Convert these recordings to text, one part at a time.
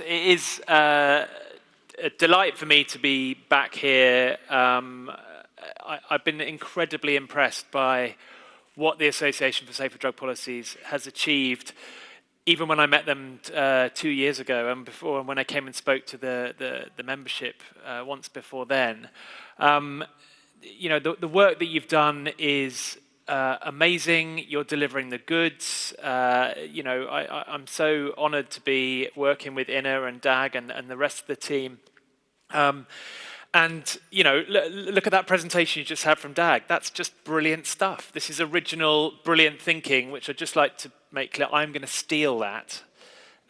It is a delight for me to be back here. I've been incredibly impressed by what the Association for Safer Drug Policies has achieved, even when I met them 2 years ago and before, when I came and spoke to the membership once before then. You know, the work that you've done is amazing. You're delivering the goods. You know, I'm so honored to be working with Inna and Dag and the rest of the team. And, you know, look at that presentation you just had from Dag. That's just brilliant stuff. This is original, brilliant thinking, which I'd just like to make clear. I'm going to steal that.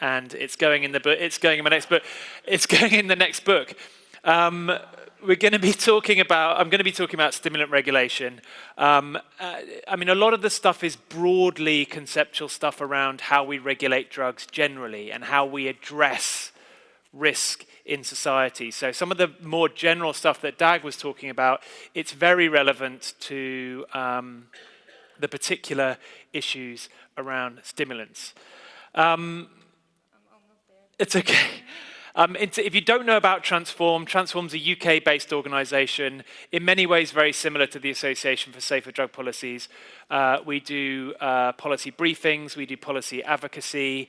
And it's going in the book. It's going in my next book. It's going in the next book. We're going to be talking about, I'm going to be talking about stimulant regulation. I mean, a lot of the stuff is broadly conceptual stuff around how we regulate drugs generally and how we address risk in society. So some of the more general stuff that Dag was talking about, it's very relevant to the particular issues around stimulants. It's okay. If you don't know about Transform's a UK-based organisation, in many ways very similar to the Association for Safer Drug Policies. We do policy briefings, we do policy advocacy.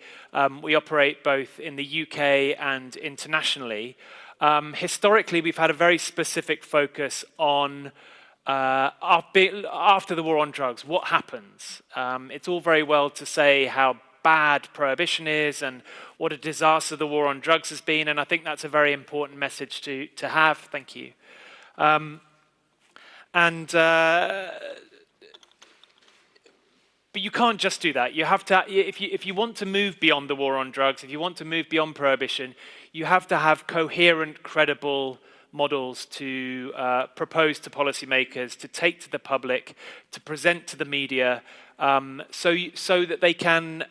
We operate both in the UK and internationally. Historically, we've had a very specific focus on after the war on drugs, what happens? It's all very well to say how bad prohibition is and what a disaster the war on drugs has been, and I think that's a very important message to have. Thank you. But you can't just do that. You have to, if you want to move beyond the war on drugs, if you want to move beyond prohibition, you have to have coherent, credible models to propose to policymakers, to take to the public, to present to the media, so that they can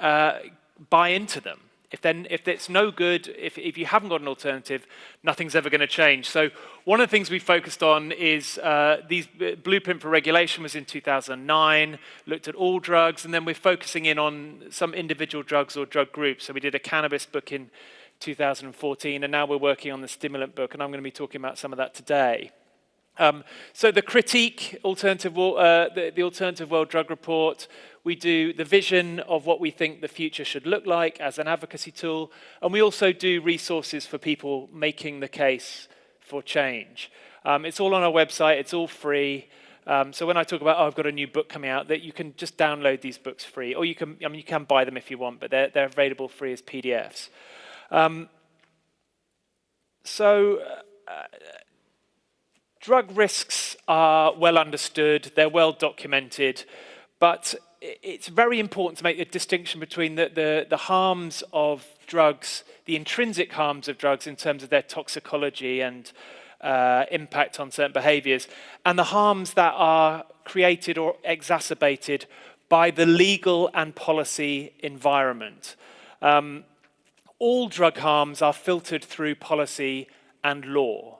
buy into them. If it's no good, if you haven't got an alternative, nothing's ever going to change. So one of the things we focused on is these blueprint for regulation was in 2009, looked at all drugs, and then we're focusing in on some individual drugs or drug groups. So we did a cannabis book in 2014, and now we're working on the stimulant book, and I'm going to be talking about some of that today. So the critique, the Alternative World Drug Report, we do the vision of what we think the future should look like as an advocacy tool, and we also do resources for people making the case for change. It's all on our website, it's all free. So when I talk about, I've got a new book coming out, that you can just download these books free, or you can buy them if you want, but they're available free as PDFs. Drug risks are well understood, they're well documented, but it's very important to make the distinction between the harms of drugs, the intrinsic harms of drugs in terms of their toxicology and impact on certain behaviors, and the harms that are created or exacerbated by the legal and policy environment. All drug harms are filtered through policy and law.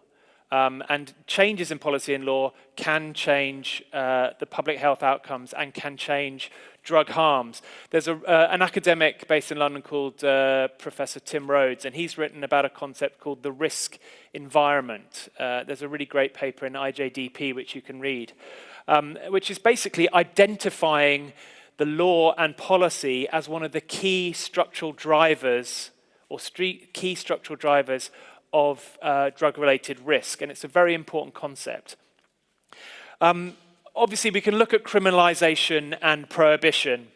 And changes in policy and law can change the public health outcomes and can change drug harms. There's an academic based in London called Professor Tim Rhodes, and he's written about a concept called the risk environment. There's a really great paper in IJDP which you can read, which is basically identifying the law and policy as one of the key structural drivers of drug-related risk, and it's a very important concept. Obviously, we can look at criminalization and prohibition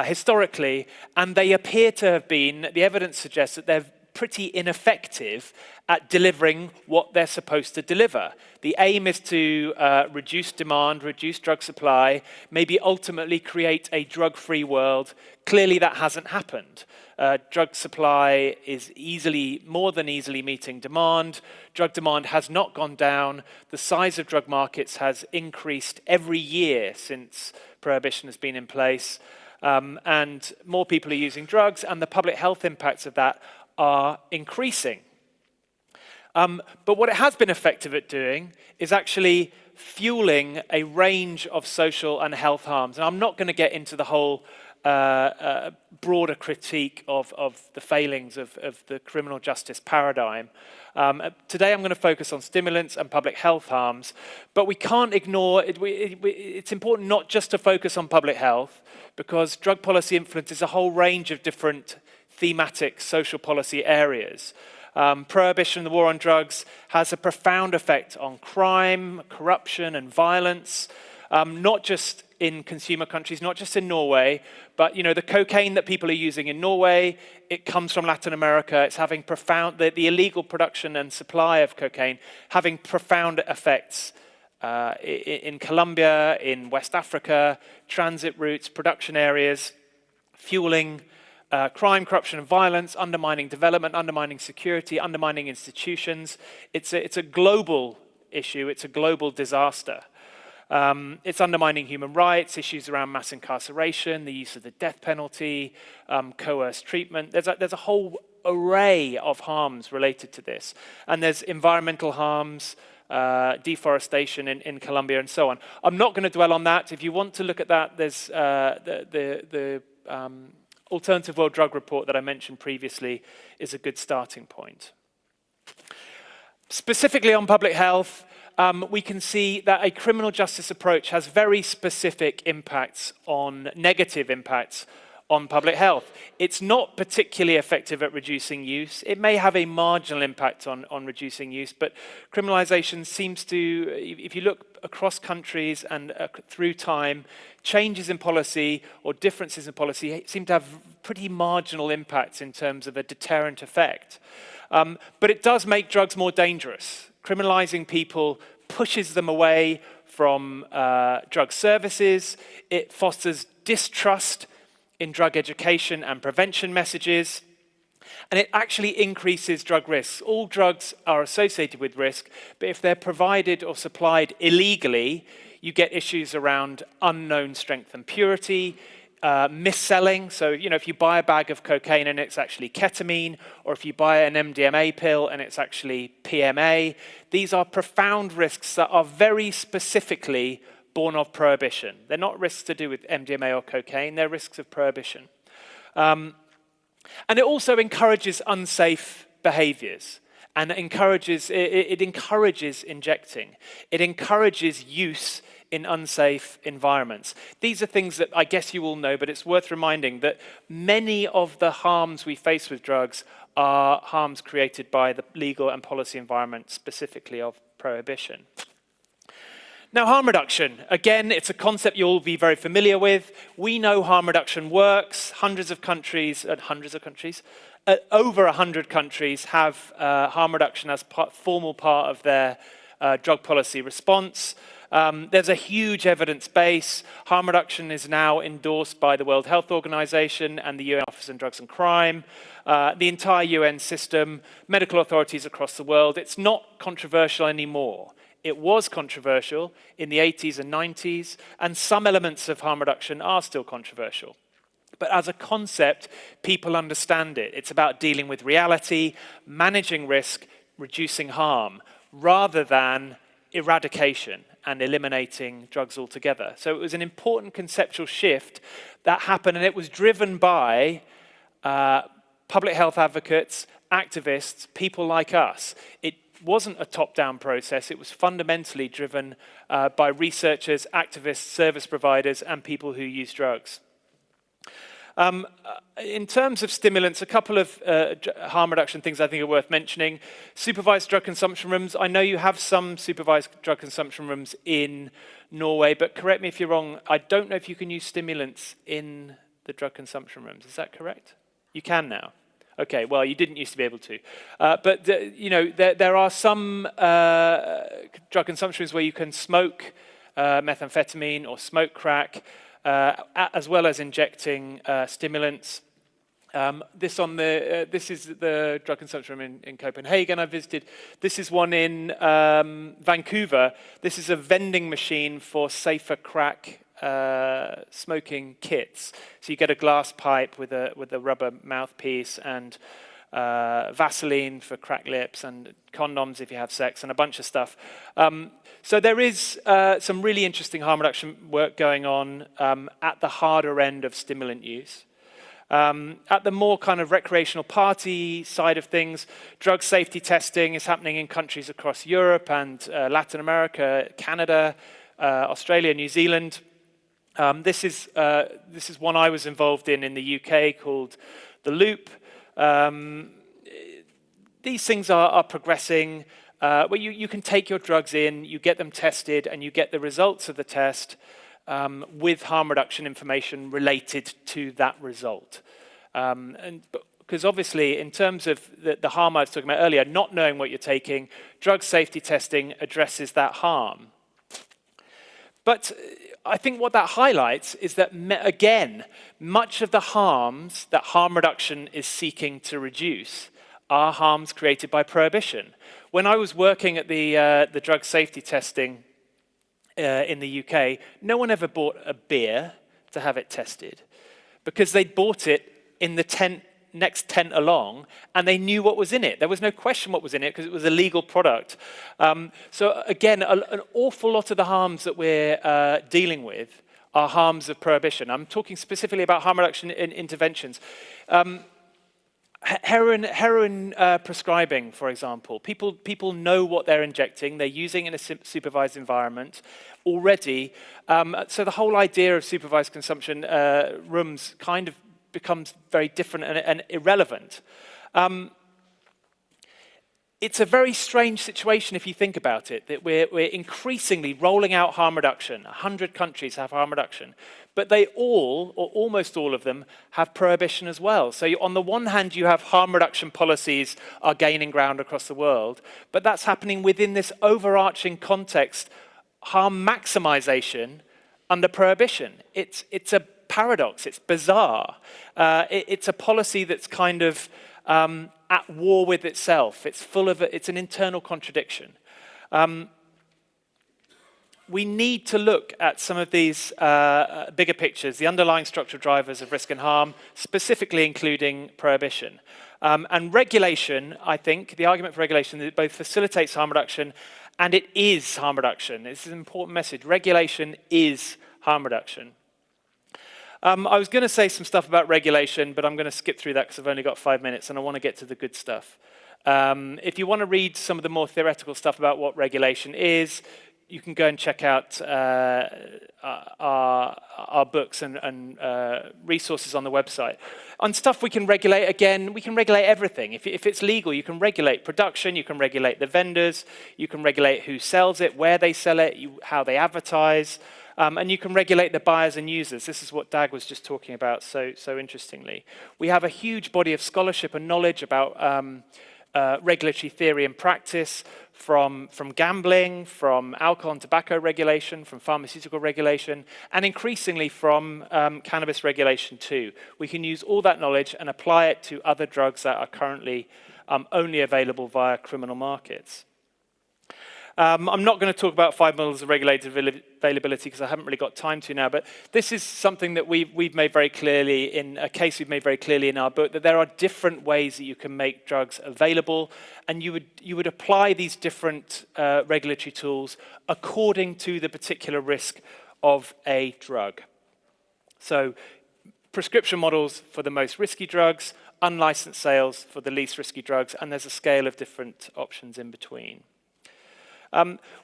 historically, and they appear to have been, the evidence suggests that they're pretty ineffective at delivering what they're supposed to deliver. The aim is to reduce demand, reduce drug supply, maybe ultimately create a drug-free world. Clearly, that hasn't happened. Drug supply is more than easily meeting demand. Drug demand has not gone down. The size of drug markets has increased every year since prohibition has been in place. And more people are using drugs, and the public health impacts of that are increasing. But what it has been effective at doing is actually fueling a range of social and health harms. And I'm not going to get into the whole broader critique of the failings of the criminal justice paradigm. Today I'm going to focus on stimulants and public health harms, but we can't ignore, it's important not just to focus on public health, because drug policy influences a whole range of different thematic social policy areas. Prohibition, the war on drugs, has a profound effect on crime, corruption, and violence, not just in consumer countries, not just in Norway, but the cocaine that people are using in Norway, it comes from Latin America. It's having profound, the illegal production and supply of cocaine having profound effects in Colombia, in West Africa, transit routes, production areas, fueling crime, corruption, and violence, undermining development, undermining security, undermining institutions. It's a global issue. It's a global disaster. It's undermining human rights, issues around mass incarceration, the use of the death penalty, coerced treatment. There's a whole array of harms related to this. And there's environmental harms, deforestation in Colombia, and so on. I'm not going to dwell on that. If you want to look at that, there's the Alternative World Drug Report that I mentioned previously is a good starting point. Specifically on public health, we can see that a criminal justice approach has very specific impacts negative impacts on public health. It's not particularly effective at reducing use. It may have a marginal impact on reducing use, but criminalization seems to, if you look across countries and through time, changes in policy or differences in policy seem to have pretty marginal impacts in terms of a deterrent effect. But it does make drugs more dangerous. Criminalizing people pushes them away from drug services. It fosters distrust in drug education and prevention messages. And it actually increases drug risks. All drugs are associated with risk, but if they're provided or supplied illegally, you get issues around unknown strength and purity, mis-selling. So, if you buy a bag of cocaine and it's actually ketamine, or if you buy an MDMA pill and it's actually PMA, these are profound risks that are very specifically born of prohibition. They're not risks to do with MDMA or cocaine, they're risks of prohibition. And it also encourages unsafe behaviors, and it encourages injecting. It encourages use in unsafe environments. These are things that I guess you all know, but it's worth reminding that many of the harms we face with drugs are harms created by the legal and policy environment, specifically of prohibition. Now, harm reduction. Again, it's a concept you'll be very familiar with. We know harm reduction works. Hundreds of countries, over 100 countries have harm reduction as formal part of their drug policy response. There's a huge evidence base. Harm reduction is now endorsed by the World Health Organization and the UN Office on Drugs and Crime, the entire UN system, medical authorities across the world. It's not controversial anymore. It was controversial in the 80s and 90s, and some elements of harm reduction are still controversial. But as a concept, people understand it. It's about dealing with reality, managing risk, reducing harm, rather than eradication and eliminating drugs altogether. So it was an important conceptual shift that happened, and it was driven by public health advocates, activists, people like us. It wasn't a top-down process. It was fundamentally driven by researchers, activists, service providers, and people who use drugs. In terms of stimulants, a couple of harm reduction things I think are worth mentioning. Supervised drug consumption rooms. I know you have some supervised drug consumption rooms in Norway, but correct me if you're wrong, I don't know if you can use stimulants in the drug consumption rooms. Is that correct? You can now. Okay, well, you didn't used to be able to. But there are some drug consumption rooms where you can smoke methamphetamine or smoke crack, as well as injecting stimulants. This is the drug consumption room in Copenhagen I visited. This is one in Vancouver. This is a vending machine for safer crack smoking kits. So you get a glass pipe with a rubber mouthpiece, and Vaseline for cracked lips, and condoms if you have sex, and a bunch of stuff. So there is some really interesting harm reduction work going on at the harder end of stimulant use. At the more kind of recreational party side of things, drug safety testing is happening in countries across Europe and Latin America, Canada, Australia, New Zealand. This is one I was involved in the UK called the Loop. These things are progressing, where you can take your drugs in, you get them tested, and you get the results of the test with harm reduction information related to that result. Because obviously, in terms of the harm I was talking about earlier, not knowing what you're taking, drug safety testing addresses that harm. But I think what that highlights is that, again, much of the harms that harm reduction is seeking to reduce are harms created by prohibition. When I was working at the drug safety testing in the UK, no one ever bought a beer to have it tested because they'd bought it in the next tent along, and they knew what was in it. There was no question what was in it because it was a legal product. So again, an awful lot of the harms that we're dealing with are harms of prohibition. I'm talking specifically about harm reduction interventions. Heroin prescribing, for example. People know what they're injecting. They're using it in a supervised environment already. So the whole idea of supervised consumption rooms kind of becomes very different and irrelevant. It's a very strange situation if you think about it, that we're increasingly rolling out harm reduction. 100 countries have harm reduction, but they all, or almost all of them, have prohibition as well. So on the one hand, you have harm reduction policies are gaining ground across the world, but that's happening within this overarching context, harm maximization under prohibition. It's a paradox, it's bizarre. It's a policy that's kind of at war with itself. It's an internal contradiction. We need to look at some of these bigger pictures, the underlying structural drivers of risk and harm, specifically including prohibition. And regulation, I think, the argument for regulation, that it both facilitates harm reduction and it is harm reduction. This is an important message. Regulation is harm reduction. I was going to say some stuff about regulation, but I'm going to skip through that because I've only got 5 minutes and I want to get to the good stuff. If you want to read some of the more theoretical stuff about what regulation is, you can go and check out our books and resources on the website. On stuff we can regulate, again, we can regulate everything. If it's legal, you can regulate production, you can regulate the vendors, you can regulate who sells it, where they sell it, how they advertise. And you can regulate the buyers and users. This is what Dag was just talking about so interestingly. We have a huge body of scholarship and knowledge about regulatory theory and practice from gambling, from alcohol and tobacco regulation, from pharmaceutical regulation, and increasingly from cannabis regulation too. We can use all that knowledge and apply it to other drugs that are currently only available via criminal markets. I'm not going to talk about 5 models of regulated availability because I haven't really got time to now, but this is something that we've made very clearly in a case we've made very clearly in our book, that there are different ways that you can make drugs available, and you would apply these different regulatory tools according to the particular risk of a drug. So prescription models for the most risky drugs, unlicensed sales for the least risky drugs, and there's a scale of different options in between.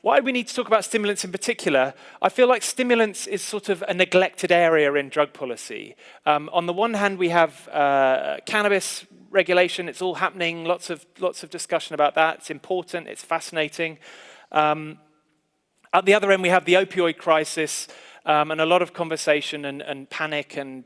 Why do we need to talk about stimulants in particular? I feel like stimulants is sort of a neglected area in drug policy. On the one hand, we have cannabis regulation. It's all happening. Lots of discussion about that. It's important. It's fascinating. At the other end, we have the opioid crisis. And a lot of conversation and panic and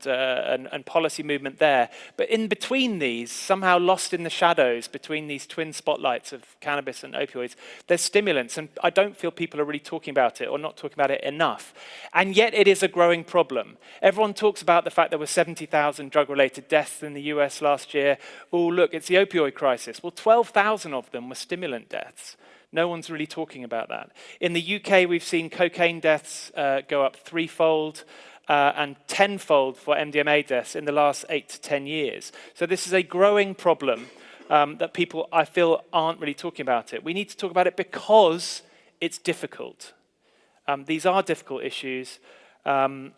policy movement there. But in between these, somehow lost in the shadows between these twin spotlights of cannabis and opioids, there's stimulants. And I don't feel people are really talking about it or not talking about it enough. And yet it is a growing problem. Everyone talks about the fact there were 70,000 drug-related deaths in the US last year. Oh, look, it's the opioid crisis. Well, 12,000 of them were stimulant deaths. No one's really talking about that. In the UK, we've seen cocaine deaths go up 3-fold and 10-fold for MDMA deaths in the last 8 to 10 years. So this is a growing problem. that people, I feel, aren't really talking about it. We need to talk about it because it's difficult. These are difficult issues, and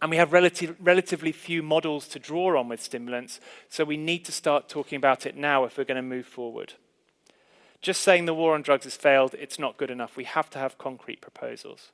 we have relatively few models to draw on with stimulants, so we need to start talking about it now if we're going to move forward. Just saying the war on drugs has failed, it's not good enough. We have to have concrete proposals.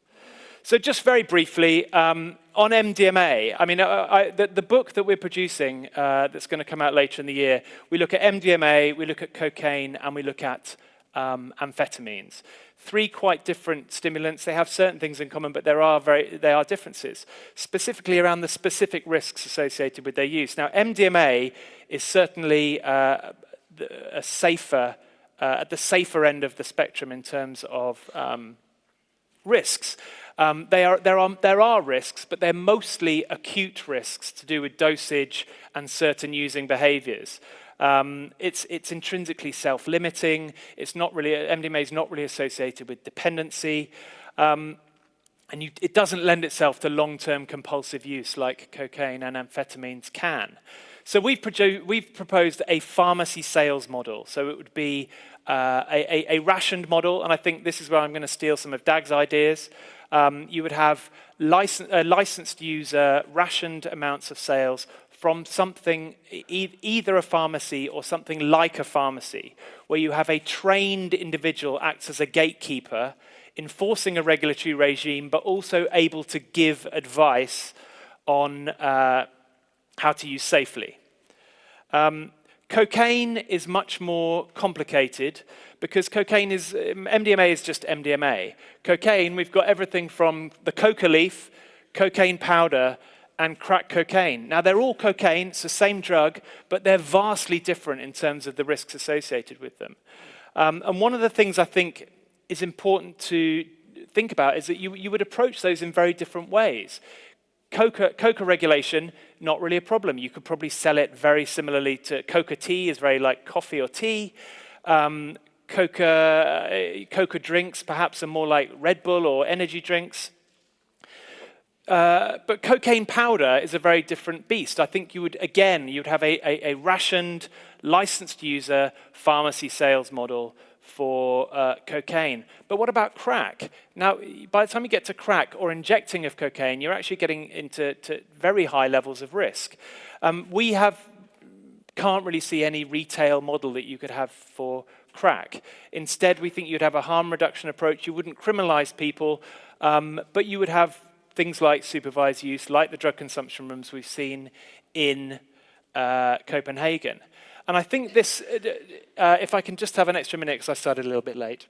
So just very briefly, on MDMA, I mean, the book that we're producing that's going to come out later in the year, we look at MDMA, we look at cocaine, and we look at amphetamines. 3 quite different stimulants. They have certain things in common, but there are differences, specifically around the specific risks associated with their use. Now, MDMA is certainly at the safer end of the spectrum in terms of risks. There are risks, but they're mostly acute risks to do with dosage and certain using behaviors. It's intrinsically self-limiting. MDMA is not really associated with dependency, and it doesn't lend itself to long-term compulsive use like cocaine and amphetamines can. So we've proposed a pharmacy sales model. So it would be a rationed model, and I think this is where I'm going to steal some of Dag's ideas. You would have licensed user, rationed amounts of sales from something, either a pharmacy or something like a pharmacy, where you have a trained individual acts as a gatekeeper, enforcing a regulatory regime, but also able to give advice on how to use safely. Cocaine is much more complicated because MDMA is just MDMA. Cocaine, we've got everything from the coca leaf, cocaine powder, and crack cocaine. Now, they're all cocaine, it's the same drug, but they're vastly different in terms of the risks associated with them. And one of the things I think is important to think about is that you would approach those in very different ways. Coca regulation, not really a problem. You could probably sell it very similarly to coca tea, is very like coffee or tea. Coca drinks perhaps are more like Red Bull or energy drinks. But cocaine powder is a very different beast. I think you'd have a rationed, licensed user pharmacy sales model for cocaine. But what about crack? Now, by the time you get to crack or injecting of cocaine, you're actually getting into very high levels of risk. We can't really see any retail model that you could have for crack. Instead, we think you'd have a harm reduction approach. You wouldn't criminalize people, but you would have things like supervised use, like the drug consumption rooms we've seen in Copenhagen. And I think this, if I can just have an extra minute, because I started a little bit late,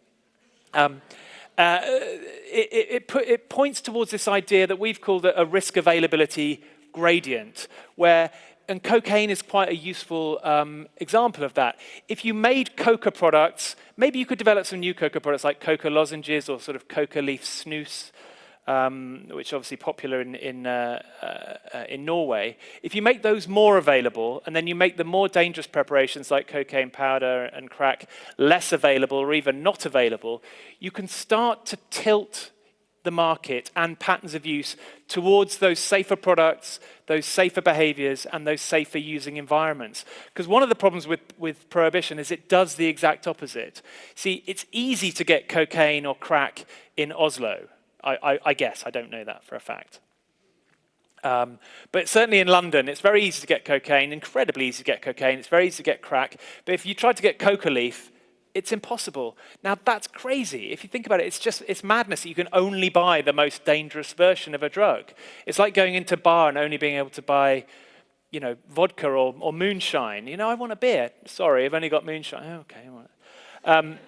it points towards this idea that we've called a risk availability gradient, and cocaine is quite a useful example of that. If you made coca products, maybe you could develop some new coca products like coca lozenges or sort of coca leaf snus, which are obviously popular in Norway. If you make those more available, and then you make the more dangerous preparations like cocaine powder and crack less available or even not available, you can start to tilt the market and patterns of use towards those safer products, those safer behaviors, and those safer using environments. Because one of the problems with prohibition is it does the exact opposite. See, it's easy to get cocaine or crack in Oslo. I guess, I don't know that for a fact. But certainly in London, it's very easy to get cocaine, incredibly easy to get cocaine, it's very easy to get crack, but if you try to get coca leaf, it's impossible. Now that's crazy. If you think about it, it's madness that you can only buy the most dangerous version of a drug. It's like going into a bar and only being able to buy, vodka or moonshine. I want a beer. Sorry, I've only got moonshine. Oh, okay, I want it.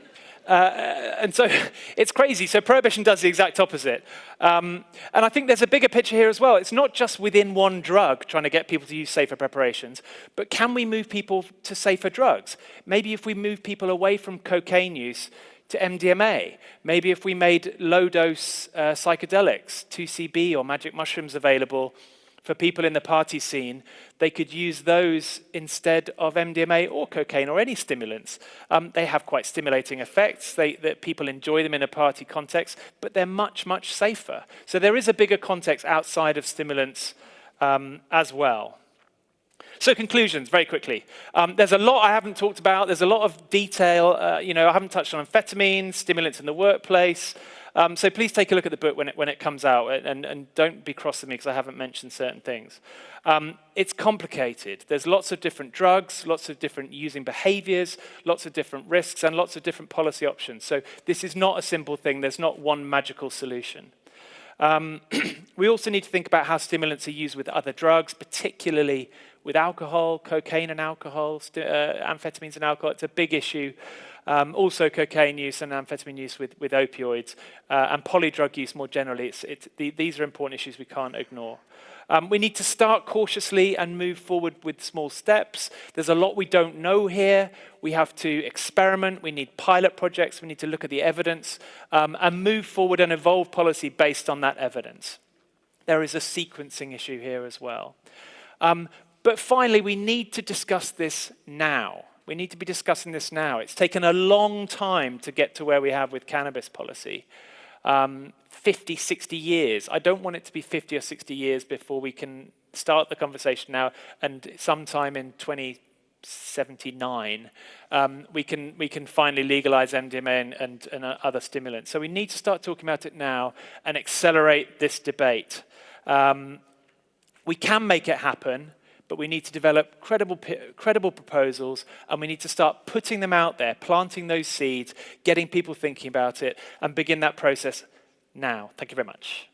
And so it's crazy. So prohibition does the exact opposite. And I think there's a bigger picture here as well. It's not just within one drug trying to get people to use safer preparations, but can we move people to safer drugs? Maybe if we move people away from cocaine use to MDMA. Maybe if we made low-dose psychedelics, 2CB or magic mushrooms available for people in the party scene, they could use those instead of MDMA or cocaine or any stimulants. They have quite stimulating effects. That people enjoy them in a party context, but they're much, much safer. So there is a bigger context outside of stimulants as well. So conclusions, very quickly. There's a lot I haven't talked about. There's a lot of detail. I haven't touched on amphetamines, stimulants in the workplace. So please take a look at the book when it comes out, and don't be cross with me because I haven't mentioned certain things. It's complicated. There's lots of different drugs, lots of different using behaviors, lots of different risks, and lots of different policy options. So this is not a simple thing. There's not one magical solution. We also need to think about how stimulants are used with other drugs, particularly with alcohol, cocaine and alcohol, amphetamines and alcohol. It's a big issue. Also cocaine use and amphetamine use with opioids, and polydrug use more generally. These are important issues we can't ignore. We need to start cautiously and move forward with small steps. There's a lot we don't know here. We have to experiment. We need pilot projects. We need to look at the evidence and move forward and evolve policy based on that evidence. There is a sequencing issue here as well. But finally, we need to discuss this now. We need to be discussing this now. It's taken a long time to get to where we have with cannabis policy. 50, 60 years. I don't want it to be 50 or 60 years before we can start the conversation now, and sometime in 2079, we can finally legalize MDMA and other stimulants. So we need to start talking about it now and accelerate this debate. We can make it happen, but we need to develop credible proposals, and we need to start putting them out there, planting those seeds, getting people thinking about it, and begin that process now. Thank you very much.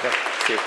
Thank you.